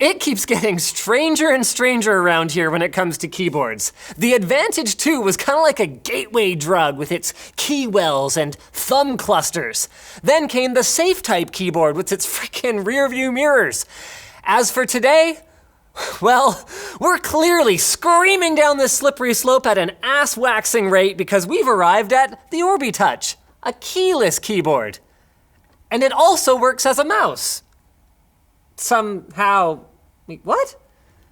It keeps getting stranger and stranger around here when it comes to keyboards. The Advantage 2 was kind of like a gateway drug with its key wells and thumb clusters. Then came the Safe Type keyboard with its freaking rear view mirrors. As for today, well, we're clearly screaming down this slippery slope at an ass-waxing rate because we've arrived at the Orbitouch, a keyless keyboard. And it also works as a mouse. Somehow, wait, what?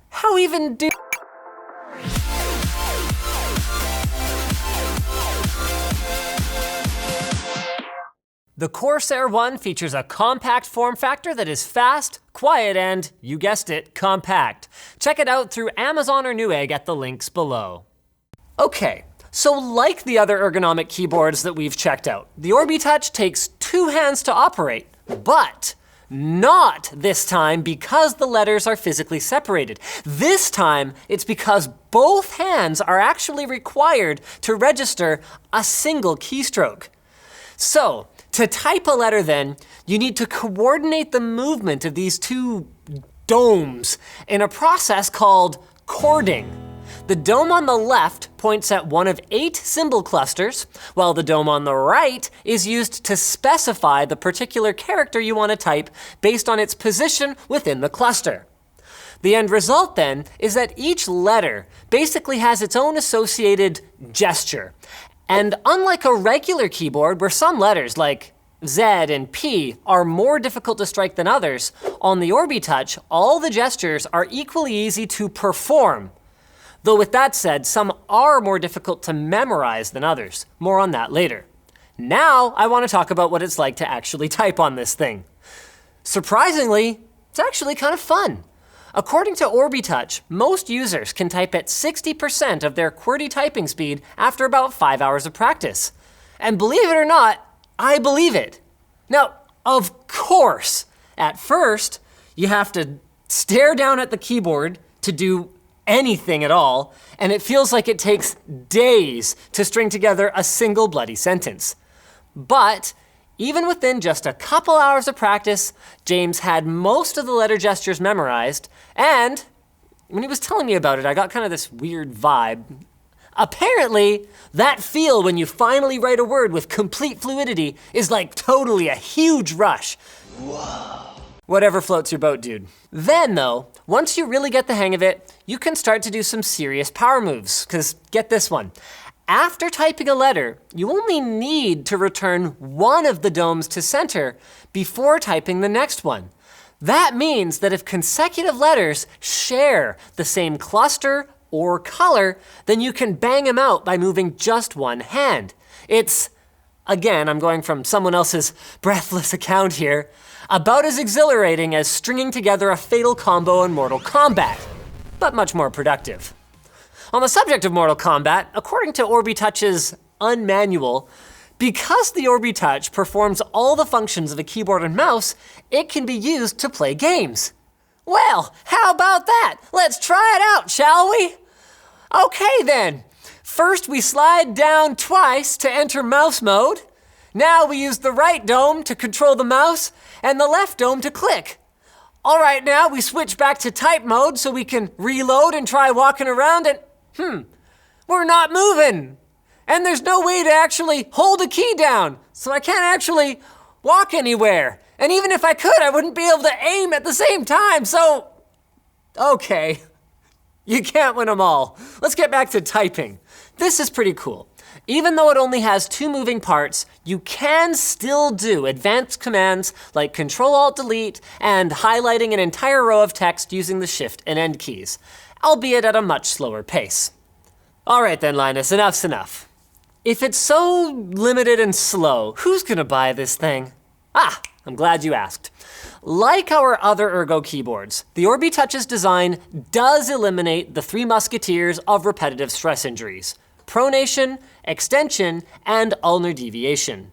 How even do... The Corsair One features a compact form factor that is fast, quiet, and, you guessed it, compact. Check it out through Amazon or Newegg at the links below. Okay, so like the other ergonomic keyboards that we've checked out, the Orbitouch takes 2 hands to operate, but not this time because the letters are physically separated. This time, it's because both hands are actually required to register a single keystroke. So, to type a letter then, you need to coordinate the movement of these 2 domes in a process called chording. The dome on the left points at one of 8 symbol clusters, while the dome on the right is used to specify the particular character you want to type based on its position within the cluster. The end result then is that each letter basically has its own associated gesture. And unlike a regular keyboard where some letters like Z and P are more difficult to strike than others, on the Orbitouch, all the gestures are equally easy to perform. Though with that said, some are more difficult to memorize than others. More on that later. Now, I want to talk about what it's like to actually type on this thing. Surprisingly, it's actually kind of fun. According to Orbitouch, most users can type at 60% of their QWERTY typing speed after about 5 hours of practice. And believe it or not, I believe it. Now, of course, at first, you have to stare down at the keyboard to do anything at all, and it feels like it takes days to string together a single bloody sentence. But even within just a couple hours of practice, James had most of the letter gestures memorized, and when he was telling me about it, I got kind of this weird vibe. Apparently, that feel when you finally write a word with complete fluidity is like totally a huge rush. Whoa. Whatever floats your boat, dude. Then though, once you really get the hang of it, you can start to do some serious power moves, because get this one. After typing a letter, you only need to return one of the domes to center before typing the next one. That means that if consecutive letters share the same cluster or color, then you can bang them out by moving just one hand. It's, again, I'm going from someone else's breathless account here, about as exhilarating as stringing together a fatal combo in Mortal Kombat, but much more productive. On the subject of Mortal Kombat, according to Orbitouch's Unmanual, because the Orbitouch performs all the functions of a keyboard and mouse, it can be used to play games. Well, how about that? Let's try it out, shall we? Okay then. First we slide down twice to enter mouse mode. Now we use the right dome to control the mouse and the left dome to click. All right, now we switch back to type mode so we can reload and try walking around and we're not moving. And there's no way to actually hold a key down, so I can't actually walk anywhere. And even if I could, I wouldn't be able to aim at the same time, so, okay. You can't win them all. Let's get back to typing. This is pretty cool. Even though it only has 2 moving parts, you can still do advanced commands like Control-Alt-Delete and highlighting an entire row of text using the Shift and End keys, albeit at a much slower pace. All right then, Linus, enough's enough. If it's so limited and slow, who's gonna buy this thing? Ah, I'm glad you asked. Like our other ergo keyboards, the Orbitouch's design does eliminate the 3 musketeers of repetitive stress injuries: pronation, extension, and ulnar deviation.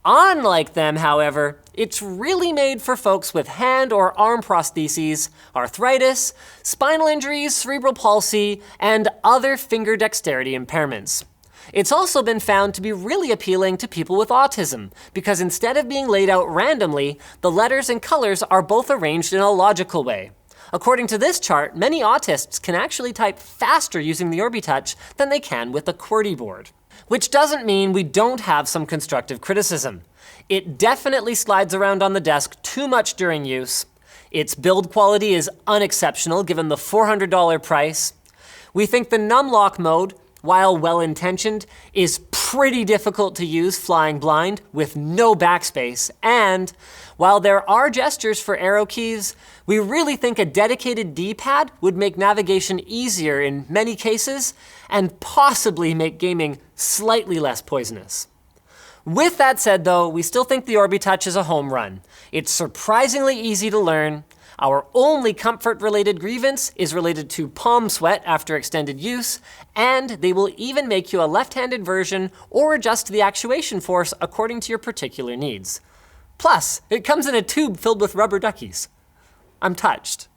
Unlike them, however, it's really made for folks with hand or arm prostheses, arthritis, spinal injuries, cerebral palsy, and other finger dexterity impairments. It's also been found to be really appealing to people with autism, because instead of being laid out randomly, the letters and colors are both arranged in a logical way. According to this chart, many autists can actually type faster using the Orbitouch than they can with a QWERTY board. Which doesn't mean we don't have some constructive criticism. It definitely slides around on the desk too much during use. Its build quality is unexceptional given the $400 price. We think the numlock mode, while well-intentioned, is pretty difficult to use flying blind with no backspace. And while there are gestures for arrow keys, we really think a dedicated D-pad would make navigation easier in many cases and possibly make gaming slightly less poisonous. With that said though, we still think the Orbitouch is a home run. It's surprisingly easy to learn. Our only comfort-related grievance is related to palm sweat after extended use, and they will even make you a left-handed version or adjust the actuation force according to your particular needs. Plus, it comes in a tube filled with rubber duckies. I'm touched.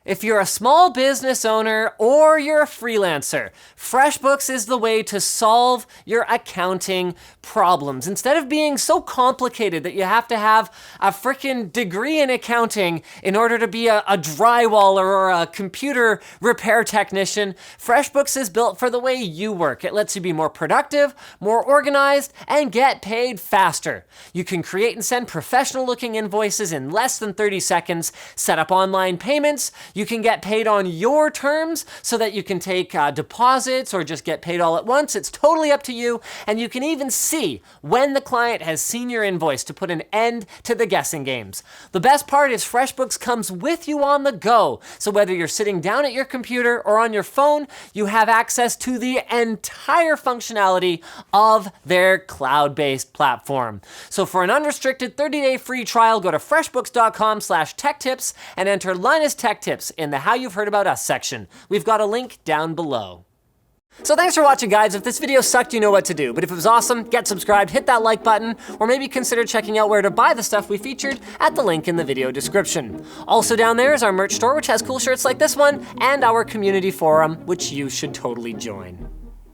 If you're a small business owner or you're a freelancer, FreshBooks is the way to solve your accounting problems. Instead of being so complicated that you have to have a freaking degree in accounting in order to be a drywaller or a computer repair technician, FreshBooks is built for the way you work. It lets you be more productive, more organized, and get paid faster. You can create and send professional-looking invoices in less than 30 seconds, set up online payments. You can get paid on your terms so that you can take deposits or just get paid all at once. It's totally up to you. And you can even see when the client has seen your invoice to put an end to the guessing games. The best part is FreshBooks comes with you on the go. So whether you're sitting down at your computer or on your phone, you have access to the entire functionality of their cloud-based platform. So for an unrestricted 30-day free trial, go to freshbooks.com/techtips and enter Linus Tech Tips in the How You've Heard About Us section. We've got a link down below. So thanks for watching, guys. If this video sucked, you know what to do. But if it was awesome, get subscribed, hit that like button, or maybe consider checking out where to buy the stuff we featured at the link in the video description. Also down there is our merch store, which has cool shirts like this one, and our community forum, which you should totally join.